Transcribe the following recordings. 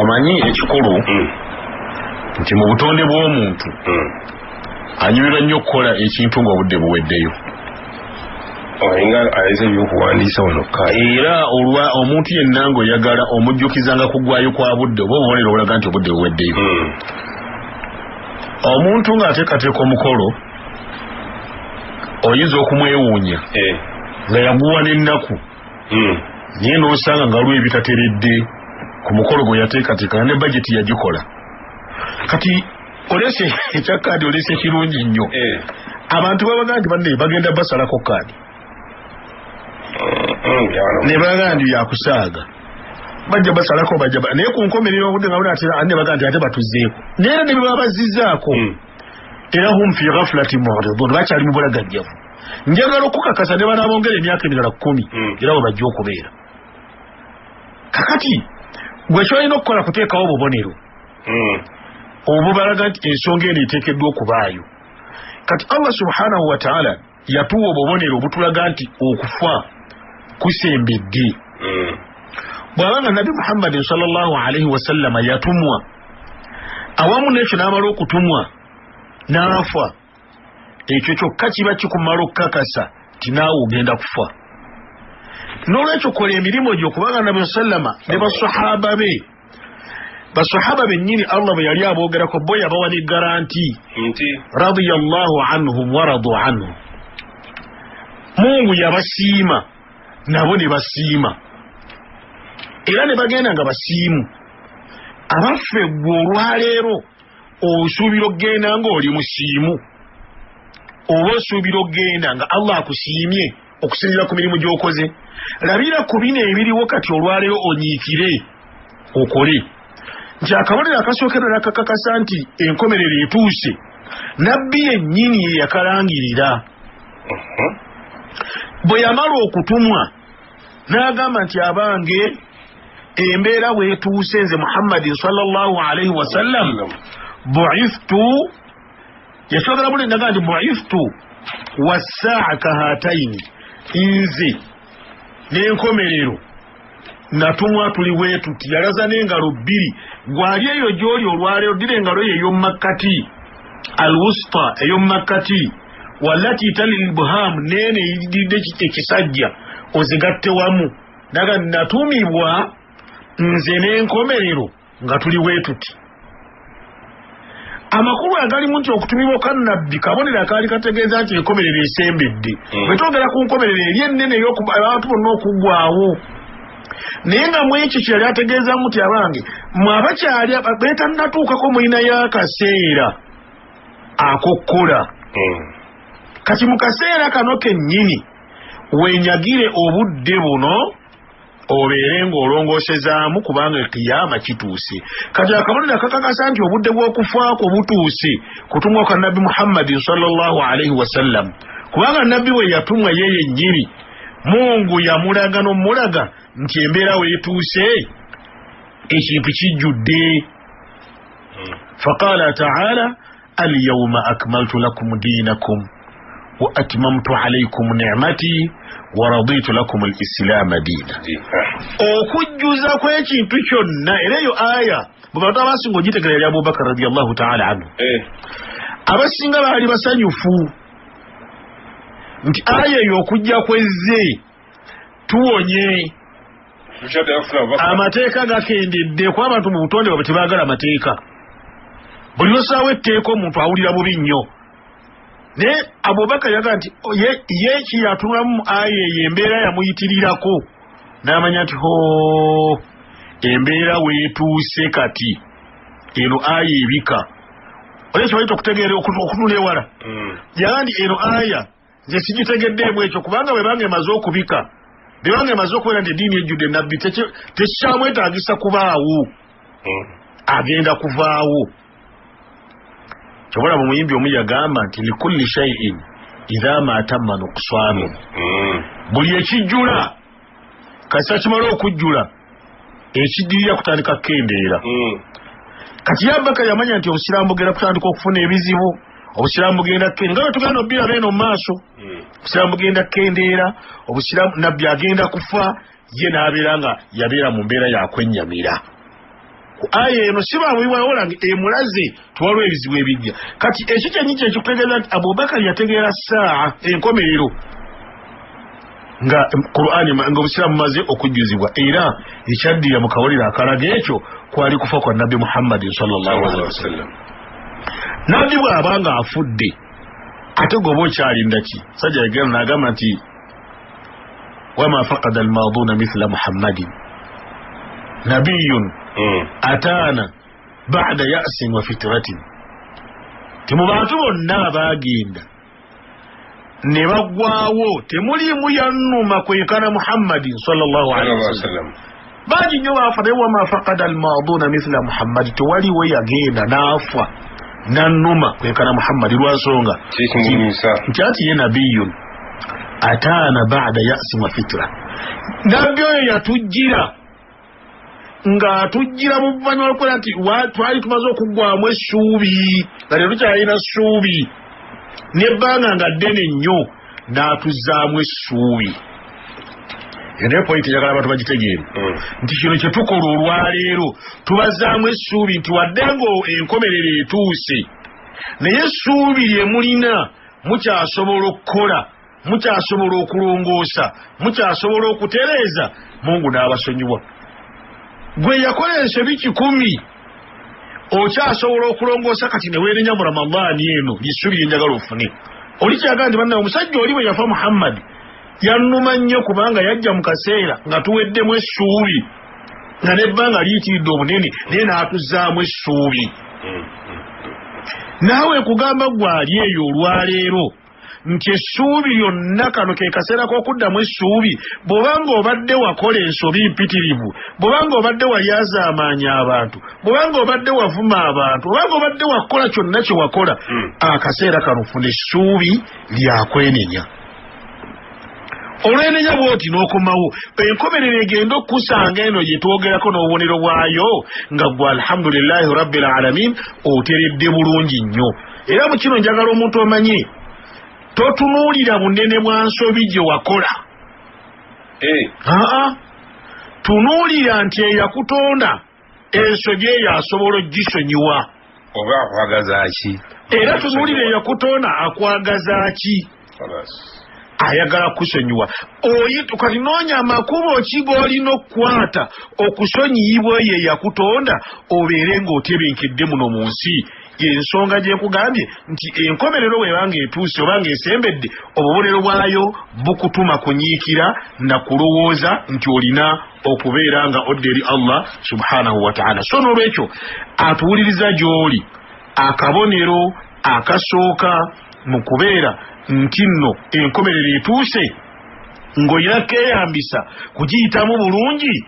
Amanyi ekikulu nti mu butonde bw'omuntu anyumirwa nnyo okukola ekintu ng'obudde buweddeyo. Olinga ayinza ebyokuwandiisa wano kkaali. Era olwa omuntu yenna ng'oyagala omujjukizanga kuggwayo kwa budde oba obubonero obulaga nti obudde buweddeyo. Omuntu ng'ateekateeka omukolo oyinza okumwewuunya nga yaguwa n'ennaku naye n'osanga nga lwe bitateredde ku mukolo gwe yateekateeka ne bajeti yagikola. Kati olese ekya kaadi olese ekirungi nnyo abantu babaga nti banne bagenda basalako kaadi ne baga nti yakusaaga bajja basalako bajja naye ku nkomerero obudde nga bunatera ne baga nti ate batuzeeko naye ne baba bazizzaako era hum fi ghaflati mu'ridun bakyali mu bulagajjavu. Njagala okukakasa ne banaabongera emyaka emirala 10 era we bajja okubeera. Kakati gwe kyolina okukola kuteekawo obubonero obubalaga nti ensonga eno eteekeddwa okubaayo. Kati Allah subhanahu wa ta'ala yatuwa obubonero obutulaga nti okufa kusembedde. Bw'abanga Nabi Muhammad sallallahu alaihi wasallama yatumwa awamu n'ekyo n'amala okutumwa n'afa, ekyo kyokka kiba kikumala okukakasa ti naawe ogenda kufa. N'olwekyo kola emirimu gyo kubanga Nabi sallama ne basahaba bennyini Allah bwe yali aboogerako bo yabawa ne garanti nti radiyallahu anhum wa radu anhu. Mungu yabasiima nabo ne basiima era ne bagenda nga basiimu. Abaffe gwe olwaleero osuubira okgenda ng'oli musiimu oba osuubira okgenda nga Allah akusiimye okusinziira ku mirimu gy'okoze. Labira ku bino ebiriwo kati olwaleero onyiikire okole nti akabonero akasookerwa n'akakakasa nti enkomerero etuuse nabbi yennyini ye yakalangirira. Bwe yamala okutumwa n'agamba nti abange embeera bw'etuuse nze Muhammadin sallallahu alaihi wasallam bu'ithtu yasoogera buli naga nti bu'ithtu wassaa kahataini nze n'enkomerero natumwa tuli bwetu ti yalaza n'engalo bbiri gwali eyo gy'oli olwaleero ddira engalo yo ey'omumakkati alwusta ey'omumakkati wallati tali ibham neene eyididde ekisajja ozigatte wamu naga natumibwa nze n'enkomerero nga tuli bwetuti. Amakulu agalimu nti okutumibwa kwa nnabbi kabonero akaali kategeeza nti enkomerero esembedde. Bwe twogera ku nkomerero eri ennene ey'abantu bonna okuggwaawo naye nga mu ekyo kyali ategeezamu nti abange mwabakyali beetannatuukako mulina y'akaseera akokkola. Kati mu kaseera kano kennyini wenyagire obudde buno obeere ng'olongoosezaamu kubanga kiyama kituuse. Kati akabonero akakakasa nti obudde bw'okufaako butuuse kutumwa kwa Nabbi Muhammadin sallallahu alaihi wasallam kubanga Nabbi we yatumwa ye yennyini Mungu yamulaga n'omulaga nti embeera weetuuse ekintu kijjudde. Faqala ta'ala al-yawma akmaltu lakum dinakum wa atmamtu alaykum ni'mati wa raditu lakum al-islam diina. Okujjuza kw'ekintu kyonna era eyo aya bwe bantu abasinga ogitegeera yali Abubakar radiyallahu ta'ala anhu abasinga baali basanyufu nti aya eyo okujja kwezze tuwonye amateeka gakendedde kuba abantu mu butonde bwabwe tebaagala amateeka. Buli lwosaawa etteeka omuntu awulira bubi nnyo. Naye Abubakar yaga nti ye kiyatumamu aya eyo embeera yamuyitirirako n'amanya nti embeera weetuuse kati eno aya ebika. Olwekyo balita okutegeera okutunula ewala yaga nti eno aya nze sigitegeddeemu ekyo kubanga bwe bange emaze okubika bwe bange emaze okubeera nti eddiini ejjudde nabbi tekikyamwetaagisa kubaawo agenda kuvaawo. Kyobala mu muyimbi omu yagamba nti likulli shay'in idha ma tamma nuqsanu. Buli ekijjula kasita kimala okujjula ekiddirira kutandika kukendeera. Kati Abubakar yamanya nti obusiraamu bugenda kutandika okufuna ebizibu, obusiraamu bugenda kukendeera nga tugenda obbira beeno mu maaso. Obusiraamu bugenda kukendeera, obusiraamu nabbi agenda kufa, ye n'abeera nga yabeera mu mbeera yakwennyamira. ku aya eno siba wiwaola emulaze tuwalwa ebizibu ebijja kati ekyo kyennyini ekikutegeeza nti Abubakar yategeera saa enkomerero nga Qur'ani nga Obusiraamu maze okujjuzibwa era ekyaddira mu kawulire akalaga ekyo kwali kufa kwa Nabbi Muhammad sallallahu alaihi wasallam. Nabbi bw'abanga afudde ate goba okyalinda ki sajja yagenda n'agamba nti wama faqada almaaduna mithla Muhammadin nabiyyun ataana ba'da ya'sin wa fitratin. Mu bantu bonna abaagenda ne baggwaawo temuliimu yannuma kwekana Muhammadin sallallahu alaihi wasallam. Bangi nnyo baafa naye wama faqada almaaduna mithla Muhammad, tewaliwo yagenda n'afa nannuma kwekana Muhammad lwansonga nti ati ye nabiyyun ataana ba'da ya'sin wa fitra. Nabbi oyo yatujjira ng'atujjira mu buvanyuma lwokukola nti twali tumaze okuggwamu essuubi nga leero tukyalina ssuubi n'ebbanga nga ddene nnyo n'atuzzaamu essuubi. Eyo naye pointi njagala abantu bagitegeere nti kino kye tukola olwaleero tubazaamu essuubi nti wadde nga enkomerero etuuse naye essuubi lye mulina mukyasobola okukola, mukyasobola okulongoosa, mukyasobola okutereeza, Mungu n'abasonyiwa. Gwe yakola ensobi 100 okyasobola okulongoosa kati ne weerenya mu Ramadaani eno lyessuubi lye njagala ofune. Oli kyagala nti bannawe omusajja oli bwe yafa Muhammad yannuma nnyo kubanga yajja mu kaseera nga tuweddemu essuubi nga n'ebbanga liyitiridde obunene naye n'atuzzaamu essuubi. Naawe kugamba gwali eyo olwaleero nti essuubi lyonna kano ke kaseera k'okuddamu essuubi bw'obanga obadde wakola ensobi mpitirivu, bw'obanga obadde walyazaamaanya abantu, bw'obanga obadde wavuma abantu, obanga obadde wakola kyonna kye wakola akaseera kano funa essuubi lyakwenenya. Olwenenya bw'oti n'okomawo enkomerero egenda okkusanga eno gye twogerako n'obubonero bwayo nga gwe alhamdulillahi rabbil alamin oteredde bulungi nnyo. Era mu kino njagala omuntu omanye totunuulira bunene bwa nsobi gye wakola. Tunuulira nti eyakutonda ensobi eyo asobola ogisonyiwa oba akwagaza ki, era tunuulira eyakutonda akwagaza ki, ayagala kusonyiwa. Kati noonya amakubo ki g'olina okukwata okusonyiyibwa eyo eyakutonda obeere ng'otebenkedde muno mu nsi. Ensonga gye nkugambye nti enkomerero bw'ebanga etuuse obanga esembedde obubonero bwayo bukutuma kunyiikira na kulowooza nti olina okubeera nga odde eri Allah subhanahu wa ta'ala. So n'olwekyo atuwuliriza gy'oli akabonero akasooka mu kubeera nti nno enkomerero etuuse ng'olina keeyambisa kugiyitamu bulungi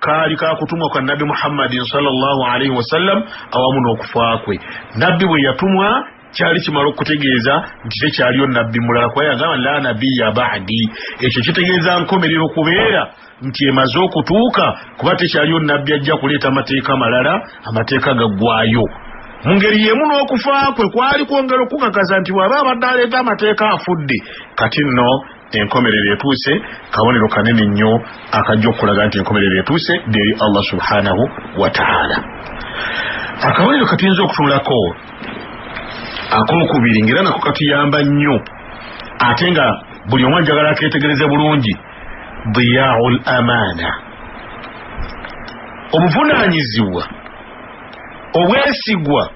kaali kakutumwa kwa Nabbi Muhammadin sallallahu alaihi wasallam awamu n'okufa kwe. Nabbi bwe yatumwa kyali kimala okutegeeza nti tekyaliyo nabbi mulala kuba yagamba la nabiyya ba'di. Ekyo kitegeeza nkomerero kubeera nti emaze okutuuka kuba tekyaliyo nabbi ajja kuleeta amateeka malala, amateeka gaggwayo. Mu ngeri y'emu n'okufa kwe kwali kwongera okukakaza nti bw'aba abadde aleeta amateeka afudde. Kati nno enkomerero etuuse kabonero kanene nnyo akajja okulaga nti enkomerero etuuse eri Allah subhanahu wa ta'ala. Akabonero katuyinza okutunulako ak'okubiri ngera nako katuyamba nnyo ate nga buli omu njagala akeetegereze bulungi, diyaa'ul amaana, obuvunaanyizibwa, obwesigwa,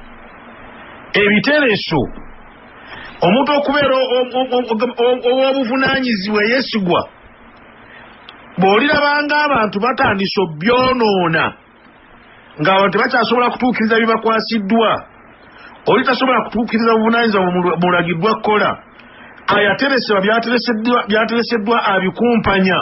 ebitereso, omuntu okubeera ow'obuvunaanyizibwa yesigwa. Bw'olirabanga abantu batandise obyonoona ng'abantu tebakyasobola kutuukiriza bye bakwasiddwa, oli tasobola kutuukiriza buvunaanyizibwa bulagiddwa kukola, ayateresebwa byatereseddwa abikumpanya,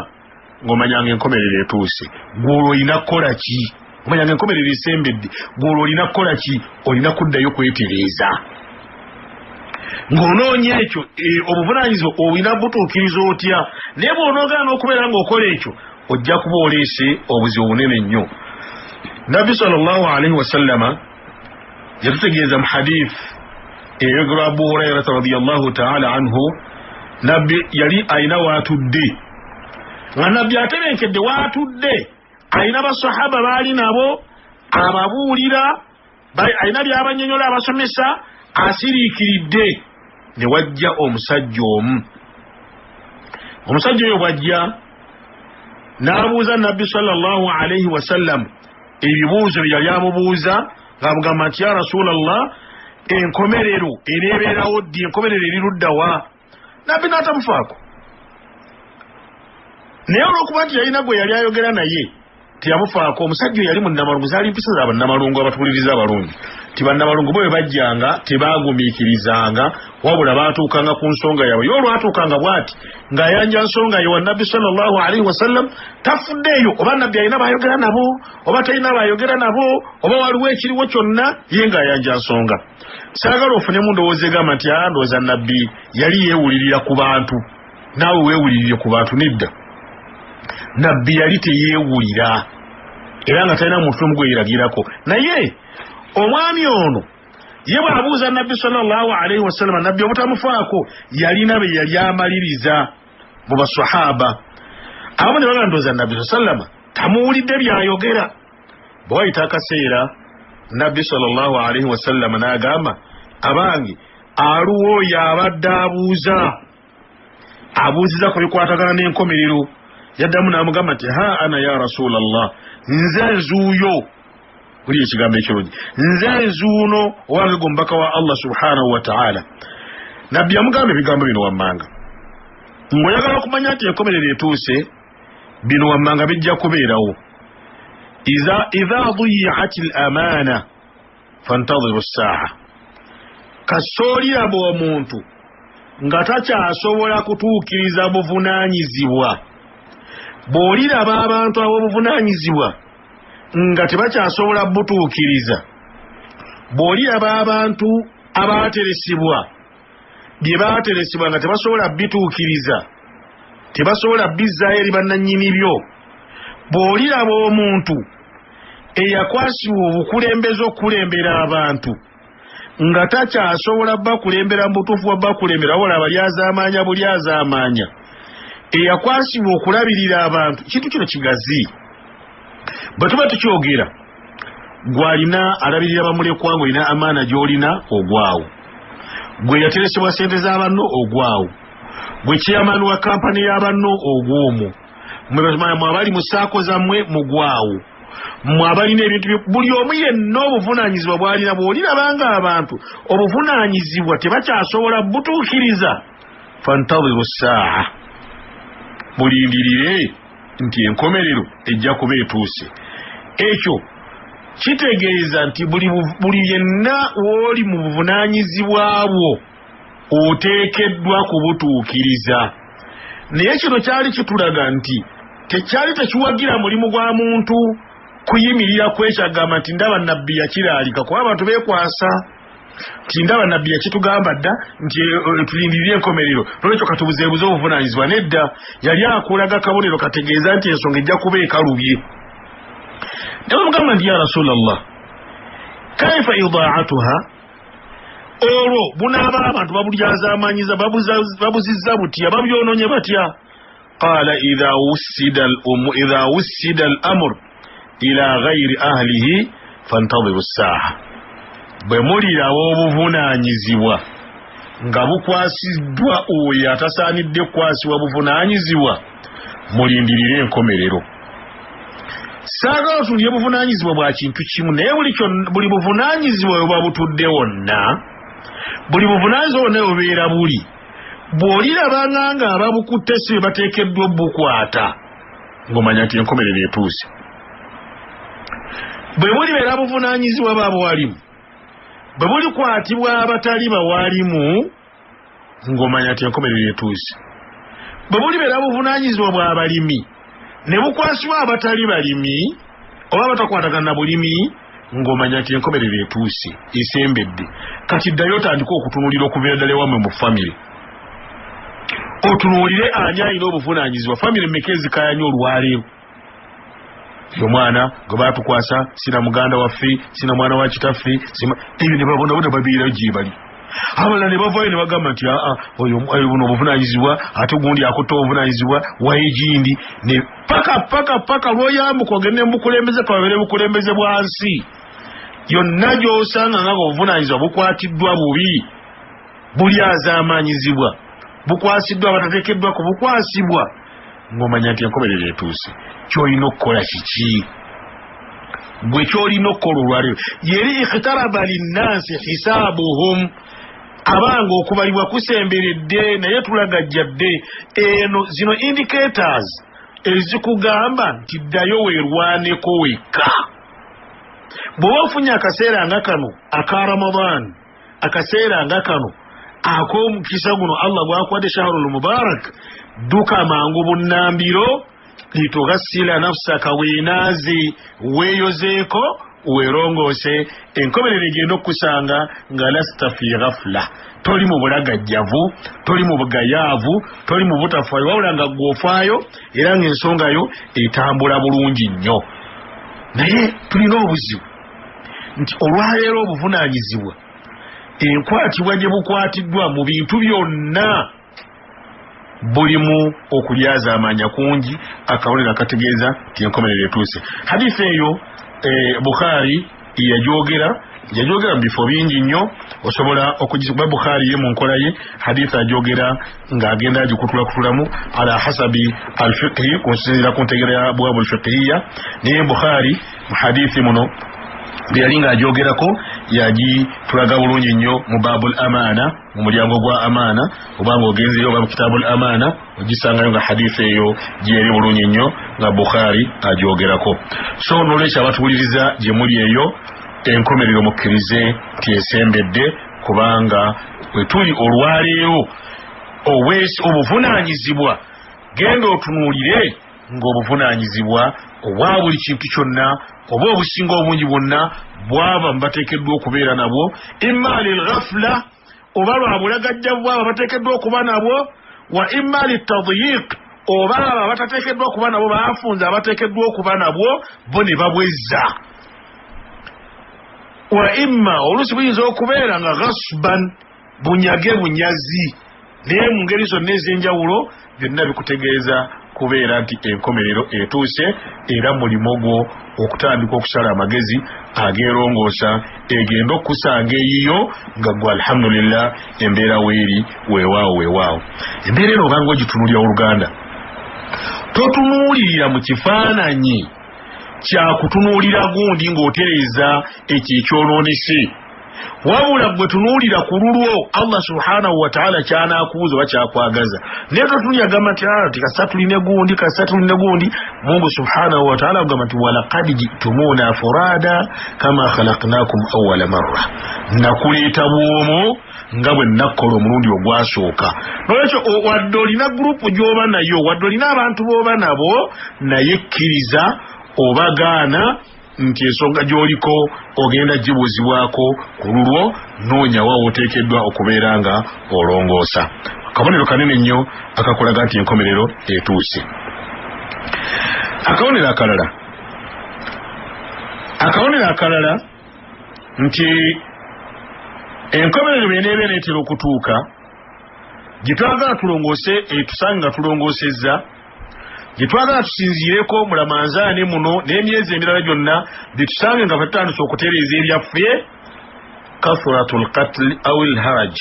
ng'omanyanga enkomerero etuuse. Gw'olwo olina kukola ki? Omanyanga enkomerero esembedde. Gw'olwo olina kukola ki? Olina kuddayo kwetereeza ng'onoonya ekyo obuvunaanyizibwa olina butuukiriza otya. Naye bw'onoogana n'okubeera ng'okola ekyo ojja kuba oleese obuzibu bunene nnyo. Nabbi sallallahu alaihi wasallama yatutegeeza mu hadith eyogerwa Abu Hurairata radiyallahu ta'ala anhu, nabbi yali ayina waatudde nga nabbi atebenkedde waatudde, ayina basahaba baali nabo ababuulira alina byabanyonyola abasomesa asiriikiridde ne wajja omusajja omu. Omusajja oyo bwajja n'abuuza Nabbi sallallahu alayhi wasallam ebibuuzo bye yali amubuuza ng'amugamba nti ya Rasulallah, enkomerero ereebeerawo ddi? Enkomerero eriruddawa? Nabbi n'atamufaako. Naye olw'okuba nti yalina gwe yali ayogera naye teyamufaako. Omusajja yali munnamalungu, zaali mpisa za bannamalungu abatuwuliriza abalungi. Ti bannamalungu bwe bajjanga tebaagumiikirizanga, wabula baatuukanga ku nsonga yaabwe. Ye olwatuukanga bw'ati ng'ayanja nsonga ye wa Nabbi sallallahu alaihi wasallam, tafuddeeyo oba Nabbi alina baayogera nabo oba talina baayogera nabo oba waliwo ekiriwo kyonna, ye ng'ayanja nsonga. Saagala ofunemu ndowooza egamba nti ndowooza Nabbi yali yeewulirira ku bantu, naawe weewulirire ku bantu. Nedda, Nabbi yali teyeewulira era nga talina muntu n'omu gwe yeeragirako. Naye omwami ono ye bw'abuuza Nabbi sallallahu alaihi wasallam, Nabbi obutamufaako yalina be yali amaliriza mu basahaba. Abamu ne bagamba ndowooza Nabbi sallallahu tamuwulidde byayogera. Bwe wayita akaseera Nabbi sallallahu alaihi wasallam n'agamba, abange aluwo oyo abadde abuuziza ku bikwatagana n'enkomerero. Yaddamu n'amugamba nti ha ana ya Rasulallah, nze nzuuyo. Buli ekigambo ekirungi, nze nzuuno owange gwe mubaka wa Allah subhanahu wa ta'ala. Nabbi yamugamba ebigambo bino wammanga, ng'oyagala okumanya nti enkomerero etuuse, bino wammanga bijja kubeerawo. idha duyiyat al-amana fantadhiru as-sa'a. Kasooliraba omuntu nga takyasobola kutuukiriza buvunaanyizibwa, bw'oliraba abantu ab'obuvunaanyizibwa nga tebakyasobola butuukiriza, bw'oliraba abantu abaateresibwa bye baateresibwa nga tebasobola bituukiriza, tebasobola bizzaayo eri bannannyini byo, bw'oliraba omuntu eyakwasibwa obukulembeze okukulembera abantu nga takyasobola bakulembera mu butuufu bwa bakulembera, wabula balyazaamaanya bulyazaamaanya, eyakwasibwa okulabirira abantu. Kintu kino kigazi. Bwe tuba tukyogera, gw'alina alabirira bamulekwa, ng'olina amaana gy'olina ogwawo, gwe yateresebwa ssente z'abanno ogwawo, gwe chairman wa kampani y'abanno ogw'omwo, mwe abali mu saako zammwe mugwawo, mwe abalina ebintu buli omu yenna obuvunaanyizibwa bw'alina. Bw'olirabanga abantu obuvunaanyizibwa tebakyasobola butuukiriza, fantadhiru saa, mulindirire nti enkomerero ejja kuba etuuse. Ekyo kitegeeza nti buli yenna w'oli mu buvunaanyizibwa bwo oteekeddwa kubutuukiriza. Naye kino kyali kitulaga nti tekyali tekiwagira mulimu gwa muntu kuyimirira kwekyagamba nti ndaba Nabbi yakiraalika, kuba abantu beekwasa nti ndaba Nabbi yakitugamba dda nti tulindirire enkomerero, nolwekyo katubuzeebuze obuvunaanyizibwa. Nedda, yali akulaga kabonero kategeeza nti ensonga ejja kuba ekalubye. Ne bamugamba nti ya Rasulallah, kaifa idaa'atuha, olwo bunaaba abantu babulyazaamaanyiza babuzizza butya, babyonoonye batya? Qaala idha wussida al-amr ila ghayri ahlihi fantadhiru as-sa'a. Bwe mulirawo obuvunaanyizibwa nga bukwasiddwa oyo atasaanidde kukwasibwa buvunaanyizibwa, mulindirire enkomerero. Saagala tulye buvunaanyizibwa bwa kintu kimu, naye buli buvunaanyizibwa bwe butudde wonna, buli buvunaanyizibwa bwonna bubeera buli, bw'olirabanga nga ababukutte si be bateekeddwa obukwata, ng'omanya nti enkomerero etuuse. Bwe bulibeera buvunaanyizibwa baabo walimu, bwe bulikwatibwa abatali bawalimu, ng'omanya nti enkomerero etuuse. Bwe bulibeera buvunaanyizibwa bw'abalimi ne bukwasibwa abatali balimi oba batakwatagana na bulimi, ng'omanya nti enkomerero etuuse, esembedde. Kati ddayo otandika okutunuulira okubeera ddala ewammwe mu famire, otunuulire ani alina obuvunaanyizibwa. Famire mmeka ezikayanya olwaleero? Omwana gwe baatukwasa sina muganda waffe, sina mwana wa kitaffe, ebyo ne babonabona babeera gye bali. abala ne bavayo ne bagamba nti oyo buno obuvunanyizibwa ate gundi akutte obuvunanyizibwa wayegindi ne paka lwoyambuka ogende mukulembeze kababere bukulembeze bwansi yonna gy'osanga nga obuvunanyizibwa bukwatiddwa bubi buli azaamanyizibwa bukwasiddwa batateekeddwa ku bukwasibwa ng'omanya nti enkomerero etuuse ky'olina okukola kiki gwe ky'olina okukola olwaleero yeri ikhtaraba linnansi hisaabuhum abanga okubalibwa kusemberedde naye tulagajjadde eno zino indicators ezikugamba nti ddayo weerwaneko wekka bw'oba ofunye akaseera nga kano aka Ramadan akaseera nga kano ak'omukisa guno Allah gwakwadde shahrul mubarak duka mangu bunnambiro litughasila nafsaka weenaazi weeyozeeko weerongose enkomerero egenda okukusanga nga lasta fi ghafla toli mu bulagajjavu toli mu bugayaavu toli mu butafaayo wabula nga gw'ofaayo era ng'ensonga yo etambula bulungi nnyo naye tulina obuzibu nti olwaleero obuvunaanyizibwa enkwatibwa gye bukwatiddwa mu bintu byonna bulimu okulyaza amanya kungi akabonero akategeeza nti enkomerero etuuse hadithi eyo Bukhari yajogera mu bifo bingi nnyo osobola okugikuba Bukhari ye mu nkola ye hadithi ajogera ng'agenda agikutulakutulamu ala hasabi alfiqhi kusinziira ku ntegera ya abwaabu alfiqhiya naye Bukhari mu hadithi muno bwe yali ng'ajogerako yagitulaga bulungi nnyo mu baabul amaana mu mulyango gwa amaana obanga ogenzeyo oba mu kitaabul amaana ogisangayo nga hadithi eyo gyeri bulungi nnyo nga Bukhari ajogerako so n'olwekyo abatuwuliriza gye muli eyo enkomerero mukkirize nti esembedde kubanga bwe tuli olwaleero obuvunaanyizibwa genda otunuulire ng'obuvunaanyizibwa obwa buli kintu kyonna oba obusinga obungi bwonna bwaba bateekeddwa okubeera nabwo imma lilghafla oba lwa bulagajjavu bwaba bateekeddwa okuba nabwo wa imma litadyiq oba aba batateekeddwa okuba nabwo baafunze abateekeddwa okuba nabwo bo ne babwezza wa imma oluusi buyinza okubeera nga ghasban bunyazi naye mu ngeri zonna ez'enjawulo byonna bikutegeeza kubeera nti enkomerero etuuse era mulimo gwo okutandika okusala amagezi ageerongoosa egenda okukusanga eyiyo nga gwe alhamdulillah embeera weeri weewaawo embeera eno obanga ogitunuulira oluganda totunuulirira mu kifaananyi kyakutunuulira gundi ng'otereeza ekikyonoonese wabula gwe tunuulira ku lulwo Allah subhanahu wa ta'ala kyanaakubuza oba kyakwagaza naye totunulira gamba nti kasa tuline gundi Mungu subhanahu wa ta'ala agamba nti walaqad ji'tumuna furada kama khalaqnakum awwala marra nakuleeta bwomo nga bwe nakkola omulundi ogwasooka nolwekyo wadde olina gurupu gy'oba nayo wadde olina abantu b'oba nabo naye kkiriza oba gaana nti ensonga gy'oliko ogenda gibuzibwako ku lulwo noonya wa oteekeddwa okubeera nga olongoosa akabonero kanene nnyo akakulaga nti enkomerero etuuse akabonero akalala nti enkomerero byeneeba eneetera okutuuka gyetwagala tulongoose etusange nga tulongoosezza gyetwagala tusinziireko mulamanzaane muno n'emyezi emirala gyonna byetusange nga batandise okutereeza ebyaffe kathratul qatl aw alharaj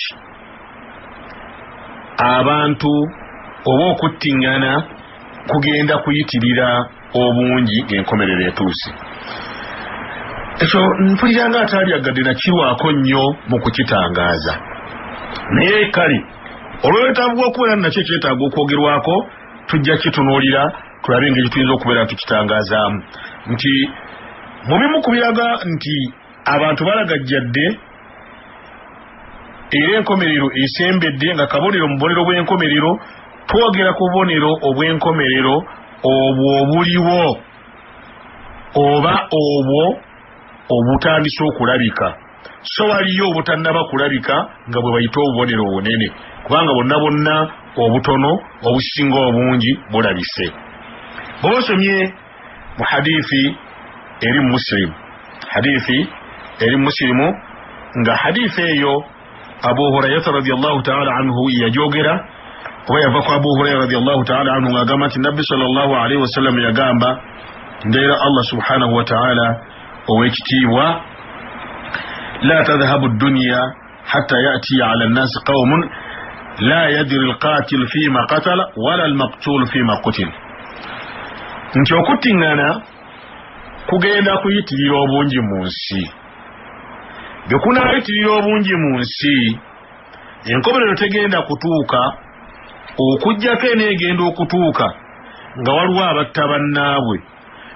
abantu oba okuttiŋŋana kugenda kuyitirira obungi ng'enkomerero etuuse ekyo mpulira nga ataalyagadde nakirwako nnyo mu kukitangaaza naye kale olw'obwetaavu bw'okubeera nakyo kyetaaga okwogerwako tujja kitunuulira tulabe engeri tuyinza okubeera tukitangazaamu nti mu bimu ku biraga nti abantu balagajjadde era enkomerero esembedde nga kabonero mu bubonero bw'enkomerero twogera ku bubonero obw'enkomerero obwo obuliwo oba obwo obutandise okulabika so waliyo obutannaba kulabika nga bwe bayita obubonero obunene kubanga bonna obutono obusinga obungi bulabise bw'osomye mu hadithi eri muslimu nga hadithi eyo Abu Hurairah radiyallahu ta'ala anhu yajogera oba yava ku Abu Hurairah radiyallahu ta'ala anhu ngagamba nti Nabbi sallallahu alayhi wa sallam yagamba ndera Allah subhanahu wa ta'ala owekitiibwa la tadhhabu ad-dunya hatta ya'ti 'ala an-nas qaumun la yadri al-qatil fima qatala wala al-maqtul fima qutil. Nti okuttingana kugenda kuyitirira obungi mu nsi. Bwe kunaayitirira obungi mu nsi, enkomerero tegenda kutuuka, okujjako eneegenda okutuuka nga waliwo abatta bannaabwe,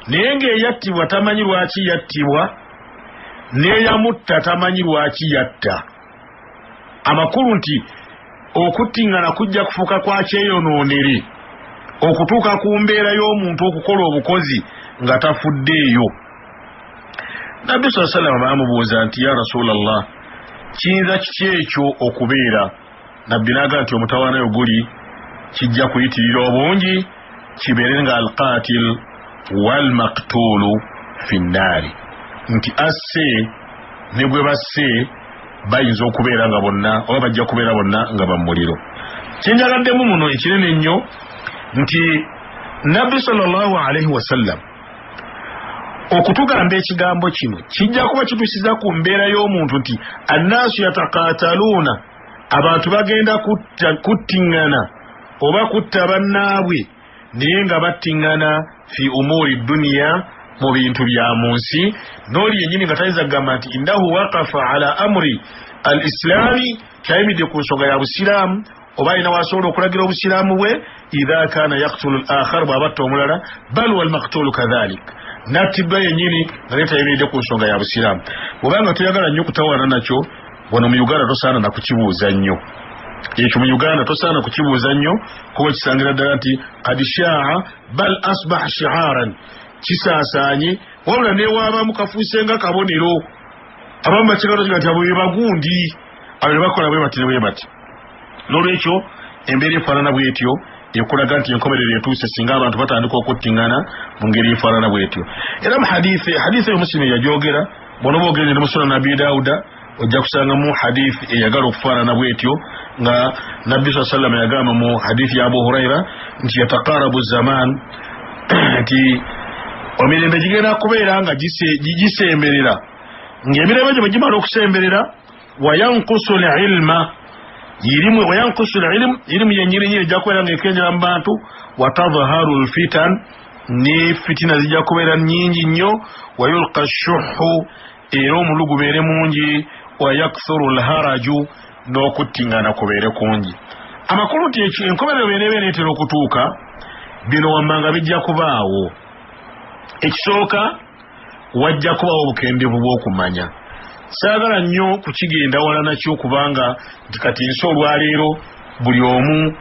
naye ng'eyattibwa tamanyi lwaki yattibwa, n'eyamutta tamanyi lwaki yatta. Amakulu nti okuttingana kujja kufuuka kwa kyeyonoonere okutuuka ku mbeera y'omuntu okukola obukozi nga tafuddeeyo. Nabbi sallallahu alayhi wa sallam baamubuuza nti ya Rasulallah, kiyinza kiki ekyo okubeera? Nabbi n'agamba nti omutawaanayo guli kijja kuyitirira obungi kibeere nga alqatil wal maqtulu fi nnaari, nti asse ne gwe basse bayinza okubeera nga bonna oba bajja kubeera bonna nga bamuliro. Kyenjagaddemu muno ekinene ennyo nti Nabbi sallallahu alayhi wa sallam okutugamba ekigambo kino kijja kuba kitusiza ku mbeera y'omuntu nti annaasu yataqaataluuna, abantu bagenda kuttingana oba kutta bannaabwe naye nga battingana fi umuuri duniya, mu bintu bya mu nsi. N'oli yennyini nga tayinza kugamba nti innahu waqafa ala amri al islaami, kyayimidde ku nsonga ya busiraamu oba alina wasobola okulagira obusiraamu bwe, idha kaana yaktulu al akhar, bw'abatta omulala, bal wal maqtulu kadhalik, nattibwa yennyini nga naye tayimiridde ku nsonga ya busiraamu. Bw'obanga toyagala nnyo kutawaana nakyo, wano mu Uganda tosaana na kukibuuza nnyo. Ekyo mu Uganda tosaana kukibuuza nnyo kuba kisangira ddala nti qad shaa bal asbaha shi'aaran, kisaasaanye, wabula neewaabamu kafuuse nga kabonero. Abamu bakigalo kiga nti abo be bagundi, abo ne bakola bwe bati ne bwe bati. N'olwekyo embeera efaanana bw'etyo ekulaga nti enkomerero etuuse singa abantu batandika okuttingana mu ngeri efaanana bw'etyo. Era mu hadithi Muslim yajogera, bw'onoba ogende ne mu Sunan Abi Dawuda ojja kusangamu hadithi eyagala okufaanana bw'etyo nga Nabbi sallallahu alayhi wa sallam yagamba mu hadithi ya Abu Hurairah nti yataqarabu zaman, nti emirembe gigenda kubeera nga gisemberera, ng'emirembe gyo bwe gimala okusemberera, wayankusu al-ilma, wayankusu al-ilm, ilimu yennyini ejja kubeera ng'ekenjera mu bantu, watadhaharu al-fitan, ne fitina zijja kubeera nnyingi nnyo, wayulqa ash-shuhhu, era omulu gubeere mungi, wayakthuru al-haraju, n'okuttingana kubeere kungi. Amakulu nti enkomerero bw'eneeba eneetera okutuuka, bino wammanga bijja kubaawo. Ekisooka, wajja kubawo obukendeevu bw'okumanya. Saagala nnyo kukigenda wala nakyo kubanga nti kati nsi olwaleero buli omu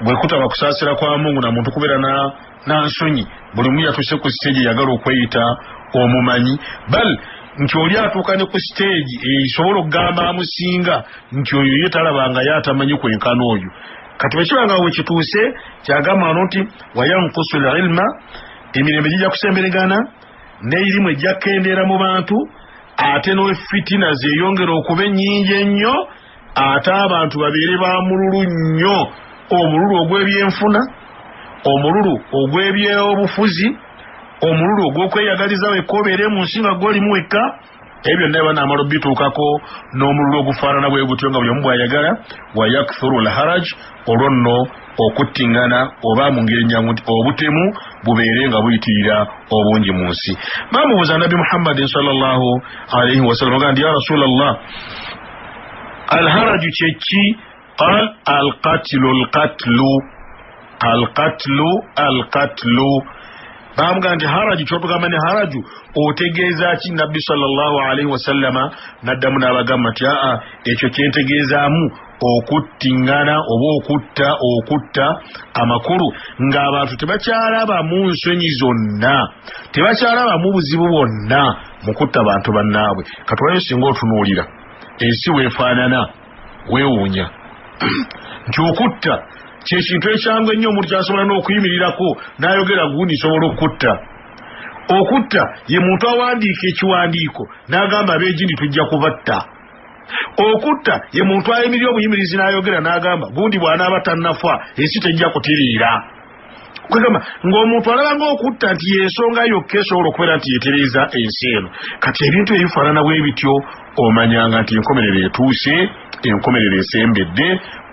bwe kutaba kusaasira kwa Mungu na muntu kubeera na nsonyi, buli omu yatuuse ku siteegi yagala okweyita omumanyi, bal nti oli atuuka ne ku siteegi esobola okugamba amusinga nti oyo ye talabanga ye atamanyi kwenkana oyo. Kati bwe kibanga we kituuse kyagamba wano nti wayankusu al-ilma, emirembe gijja kusemberegana, n'erimu ejja kukendeera mu bantu, ate n'efitina zeeyongera okuba ennyingi ennyo, ate abantu babeere ba mululu nnyo, omululu ogw'ebyenfuna, omululu ogw'ebyobufuzi, omululu ogw'okweyagaliza wekka obeere mu nsi nga gw'olimu wekka. Ebyo byonna banaamala bituukako n'omululu ogufaanana bwe gutyo nga buli omu bw'ayagala. Wayakthuru al-haraj, olwo nno okuttingana oba mu ngeri ennyangu nti obutemu bubeere nga buyitirira obungi mu nsi. Baamubuuza Nabbi Muhammadin sallallahu alayhi wa sallam agamba nti ya Rasulallah, alharaju kyeki? Qal alqatlu. Bamugamba nti haraju, kyotugamba ne haraju otegeeza ki? Nabbi sallallahu alayhi wa sallama n'addamu n'abagamba nti ekyo kyentegeezaamu okuttingana oba okutta amakulu ng'abantu tebakyalabamu nsonyi zonna, tebakyalabamu buzibu bwonna mu kutta bantu bannaabwe. Katulayo singa otunuulira ensi weefaanana weewuunya nti okutta kyekintu ekyangu ennyo omuntu kyasobola n'okuyimirirako n'ayogera gundi nsobola okutta. Okutta ye muntu awandiika ekiwandiiko n'agamba abeegindi tujja kubatta. okutta ye muntu ayimirirwa obuyimirizi n'ayogera n'agamba gundi bw'anaaba tannafa ensi tejja kutiriira kwegamba ng'omuntu alaba ng'okutta nti y'ensonga yokka esobola okubeera nti yeetereeza ensi eno kati ebintu ebifaanana bwe bityo omanyanga nti enkomerero etuuse enkomerero esembedde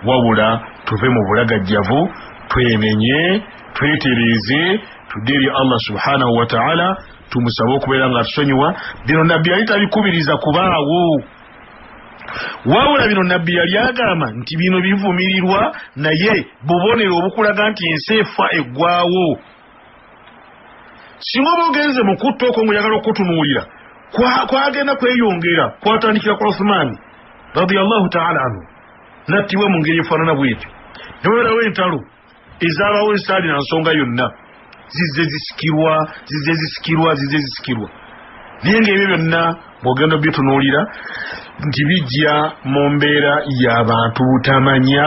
wabula tuve mu bulagajjavu twenenye twetereeze tudde eri Allah subhanahu wa ta'ala tumusabe okubeera nga tusonyiwa bino nabbi yali tabikubiriza kubaawo wabula bino nabbi yali agamba nti bino bivumirirwa naye bubonero obukulaga nti ensi efa eggwaawo singa oba ogenze mu kutta okwo ng'oyagala okutunuulira kwagenda kweyongera kwatandikira ku Uthman radiyallahu ta'ala anhu nattibwa mu ngeri efaanana bw'etyo ne weerawo entalo ezaabawo ezitaalina nsonga yonna zizze zisikirwa naye ng'ebyo byonna bw'ogenda bitunuulira nti bijja mu mbeera y'abantu butamanya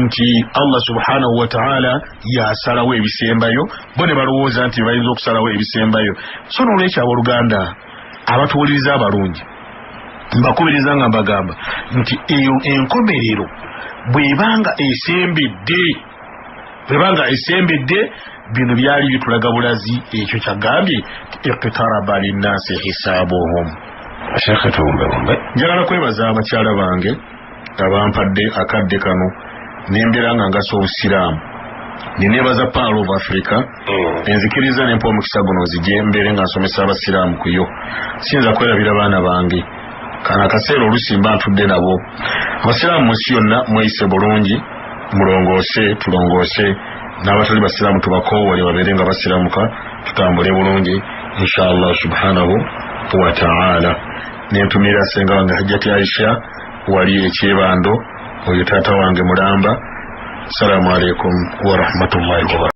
nti Allah subhanahu wa ta'ala yasalawo ebisembayo bo ne balowooza nti bayinza okusalawo ebisembayo so n'olwekyo abooluganda abatuwuliriza abalungi mbakubiriza nga mbagamba nti eyo enkomerero bw'ebanga esembedde bino byali bitulaga bulazi ekyo kyagambye iqtaraba linnaasi hisaabuhum Sheikh Tumbe njagala kwebaza abakyala bange abampadde akadde kano nembeera nga ngasa obusiraamu nineebaza Pearl of Africa enzikiriza nempa omukisa guno nzije mbeere nga nsomesa abasiraamu kuyo siyinza kwerabira baana bange kana akaseera olusimba ntudde nabo abasiraamu munsi yonna mweyise bulungi mulongoose tulongoose n'abatali basiraamu tubakoowole babeere nga basiraamuka tutambule bulungi inshallah subhanahu wa ta'ala nentumira senga wange Hajjati Aisha wali ekyebando oyo taata wange mulamba. Assalamu alaikum wa rahmatullahi wa barakatuh.